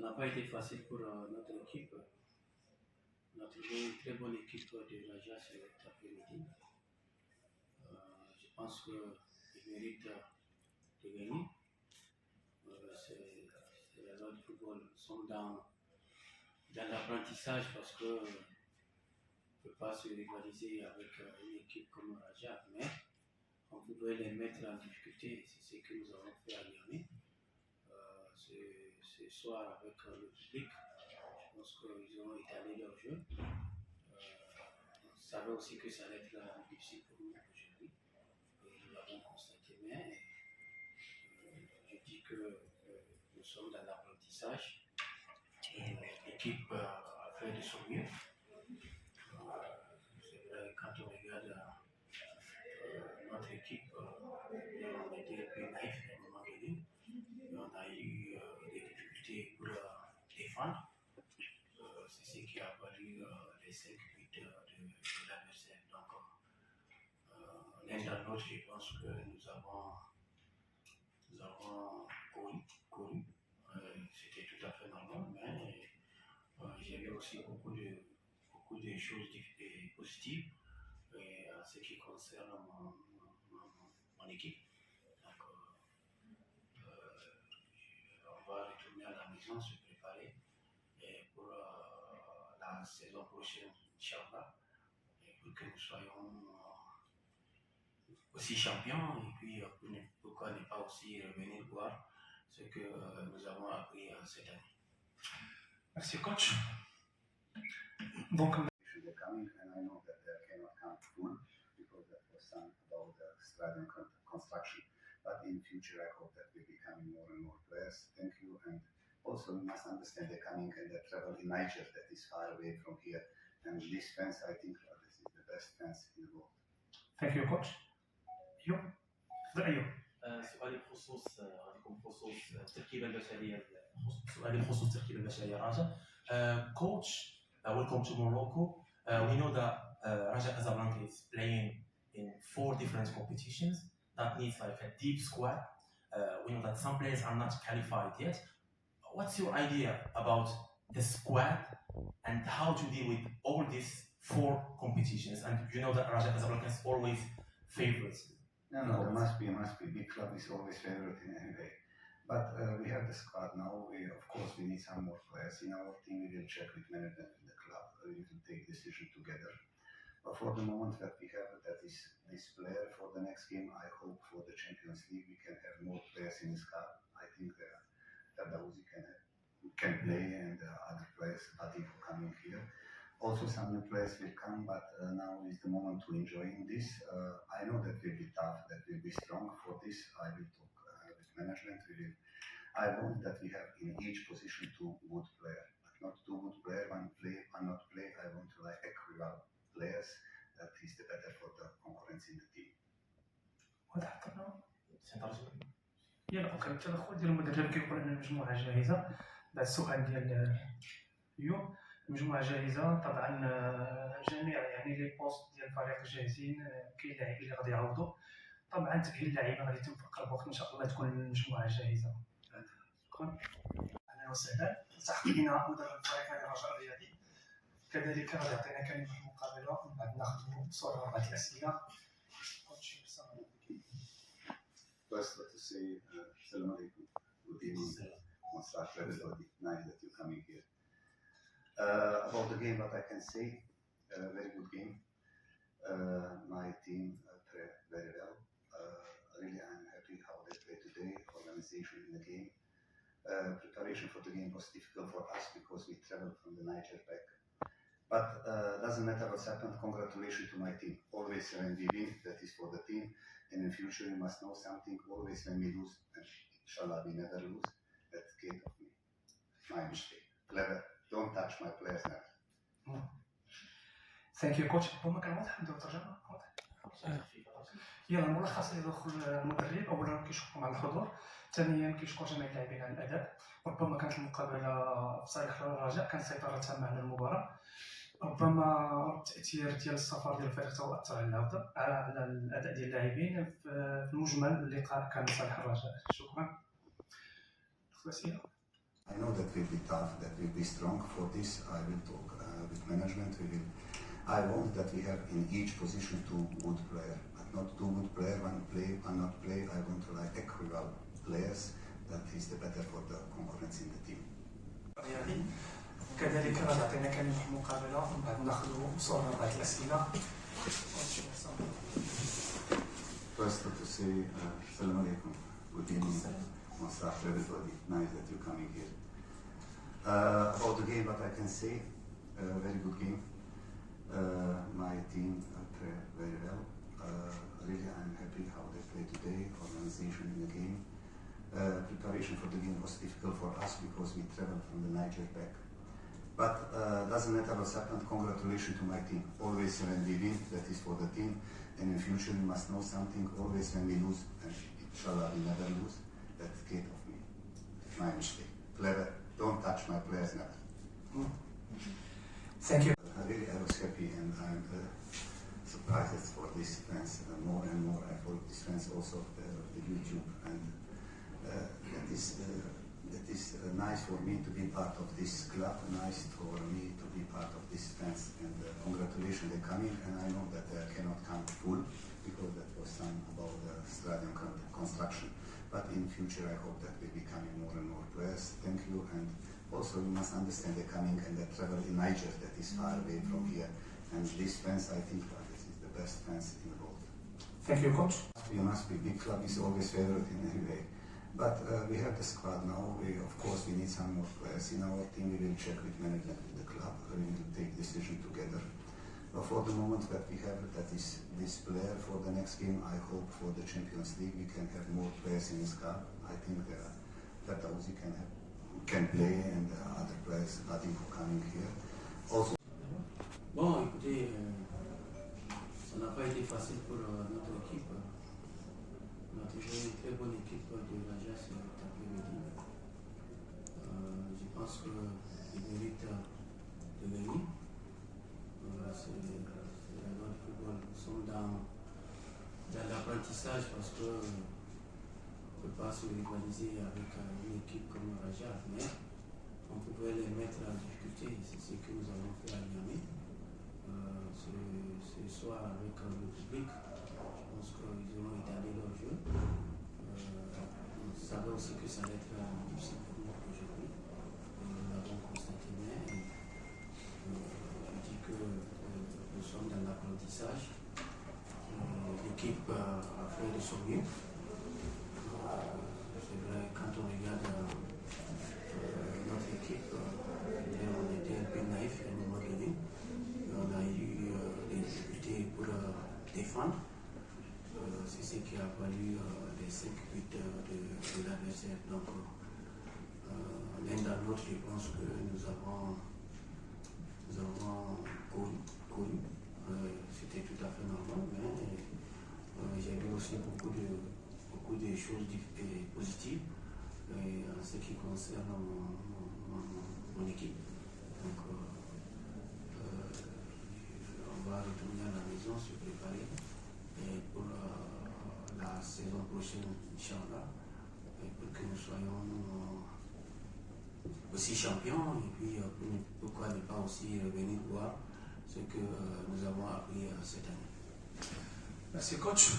n'a pas été facile pour notre équipe. On a trouvé une très bonne équipe de Raja cet après-midi. Je pense qu'ils méritent de gagner. C'est la loi du football. Nous sommes dans l'apprentissage parce qu'on ne peut pas se rivaliser avec une équipe comme Raja, mais on pouvait les mettre en difficulté. C'est ce que nous avons fait à Niamey. Ce soir avec le public, je pense qu'ils ont étalé leur jeu. On savait aussi que ça allait être difficile pour nous aujourd'hui. Et nous l'avons constaté, mais je dis que nous sommes dans l'apprentissage. L'équipe a fait de son mieux. C'est vrai, quand on regarde notre équipe, on était un peu naïf à un moment donné. On a eu des difficultés pour défendre. C'est ce qui a valu les 5 buts de l'adversaire. Donc, l'un dans l'autre, je pense que nous avons couru. C'était tout à fait normal, mais j'ai vu aussi beaucoup de choses positives en ce qui concerne mon équipe. Donc, on va retourner à la maison, se préparer pour la saison prochaine, Inch'Allah, et pour que nous soyons aussi champions, et puis pourquoi ne pas aussi revenir voir ce que nous avons appris cette année. Merci coach. Donc, they're coming, and I know that they cannot come full because that was some about the stadium construction. But in future, I hope that we'll be coming more and more players. Thank you, and also we must understand they're coming and they travel in Niger, that is far away from here. And these fans, I think, this is the best fans in the world. thank you coach. أيوب تفضل أيوب. سؤالي بخصوص التركيبه البشريه سؤالي بخصوص التركيبه البشريه راجا. Coach, welcome to Morocco. We know that Raja Casablanca is playing in 4 different competitions. That needs like a deep squad. We know that some players are not qualified yet. What's your idea about the squad and how to deal with all these 4 competitions? And you know that Raja Casablanca is always favorites. No, there must be. Big club is always favorite in any way. But we have the squad now. Of course, we need some more players in our team. We will check with management in the club. We will take decision together. But for the moment that we have, that is this player for the next game. I hope for the Champions League we can have more players in the squad. I think that Daouzi can play, and other players are coming here. Also, some new players will come, but now is the moment to enjoy in this. I know that will be tough, that will be strong. For this, I will talk with management. I want that we have in each position 2 good players, but not 2 good players, one play, one not play. I want to like equivalent players. That is the better for the concurrence in the team. يلا اوكي حتى الاخوه ديال المدرب كيقول ان المجموعه جاهزه. بعد السؤال ديال ايوب، المجموعه جاهزه طبعا، جميع يعني لي بوست ديال الفريق جاهزين. كاين لاعبين اللي غادي يعوضوا، طبعا تاهيل اللاعبين غادي يتم في اقرب وقت ان شاء الله تكون المجموعه جاهزه. شكرا. اهلا وسهلا. التحق بنا مدرب الفريق نادي الرجاء الرياضي، كذلك غادي يعطينا كلمه المقابله ومن بعد ناخذ صوره 4 الاسئله. First, let us say Assalamu alaikum. Good evening. Monstar everybody. Nice that you're coming here. About the game, what I can say, very good game. My team played very well. Really, I'm happy how they played today. Organization in the game. Preparation for the game was difficult for us because we traveled from the Niger back. But doesn't matter what's happened. Congratulations to my team. Always when we win, that is for the team. And in future, you must know something. Always when we lose, and inshallah we never lose. That's cake of me. My mistake. Clever. Don't touch my players now. ثانك يو كوتش. ربما كان واضح عنده ترجمه واضح. يلا الملخص اللي دخل المدرب، اولا كيشكركم على الحضور، ثانيا كيشكر جميع اللاعبين على الاداء. ربما كانت المقابله في صالح الرجاء، كانت سيطره تامه على المباراه. ربما التاثير ديال السفر ديال الفريق حتى هو اثر على الاداء ديال اللاعبين. في المجمل اللقاء كان لصالح الرجاء. شكرا. اسئله. I know that will be tough, that will be strong. For this, I will talk with management. I want that we have in each position 2 good players, but not 2 good players, one play, one not play. I want like equivalent players. That is the better for the concurrence in the team. كذلك تعطينا كلمة مقابلة من بعد ناخذوا صورة بعض الأسئلة. First to say, Assalamu alaikum, good evening, Mustaf, everybody, nice that you're coming here. About the game, what I can say, very good game. My team played very well. Really, I'm happy how they played today, organization in the game. Preparation for the game was difficult for us because we traveled from the Niger back. But doesn't matter what's happened, congratulations to my team. Always when we win, that is for the team. And in future we must know something, always when we lose, and inshallah we never lose, that's gate of me. My mistake. Clever, don't touch my players never. Thank you. Really I was happy and I'm surprised for these fans. More and more I follow these fans also the YouTube, and that is nice for me to be part of this club, nice for me to be part of these fans, and congratulations, they come in, and I know that they cannot come full because that was some about the stadium construction, but in future I hope that we'll be coming more and more players. Thank you, and also you must understand they're coming and they travel in Niger, that is far away from here, and these fans, I think this is the best fans in the world. Thank you, coach. We must be, big club is always favorite in any way. But we have the squad now. Of course, we need some more players in our team. We will check with management, with the club. We will take decision together. But for the moment that we have, that is this player for the next game. I hope for the Champions League we can have more players in the squad. I think that Ozzy can play, and other players, Vadim, who coming here. Also. Bon, écoutez, ça n'a pas été facile pour notre équipe. On a toujours une très bonne équipe de l'Ajax cet après-midi. Je pense qu'ils méritent de gagner. C'est la loi du football. Nous sommes dans l'apprentissage parce qu'on ne peut pas se rivaliser avec une équipe comme l'Ajax, mais on pouvait les mettre en difficulté. C'est ce que nous avons fait à Niamey. Ce soir avec le public, je pense qu'ils auront étalé leur jeu. On savait aussi que ça allait être difficile pour nous aujourd'hui. Nous l'avons constaté, mais je dis que nous sommes dans l'apprentissage. L'équipe a fait de son mieux. C'est vrai, quand on regarde notre équipe, on était un peu naïf à un moment donné. On a eu des difficultés pour défendre. C'est ce qui a valu les 5 buts de l'adversaire. Donc, l'un dans l'autre, je pense que nous avons couru. C'était tout à fait normal, mais j'ai vu aussi beaucoup de choses positives en ce qui concerne mon équipe. Donc, on va retourner à la maison, se préparer pour la saison prochaine, Inch'Allah, pour que nous soyons aussi champions, et puis pourquoi ne pas aussi venir voir ce que nous avons appris cette année. Merci, coach.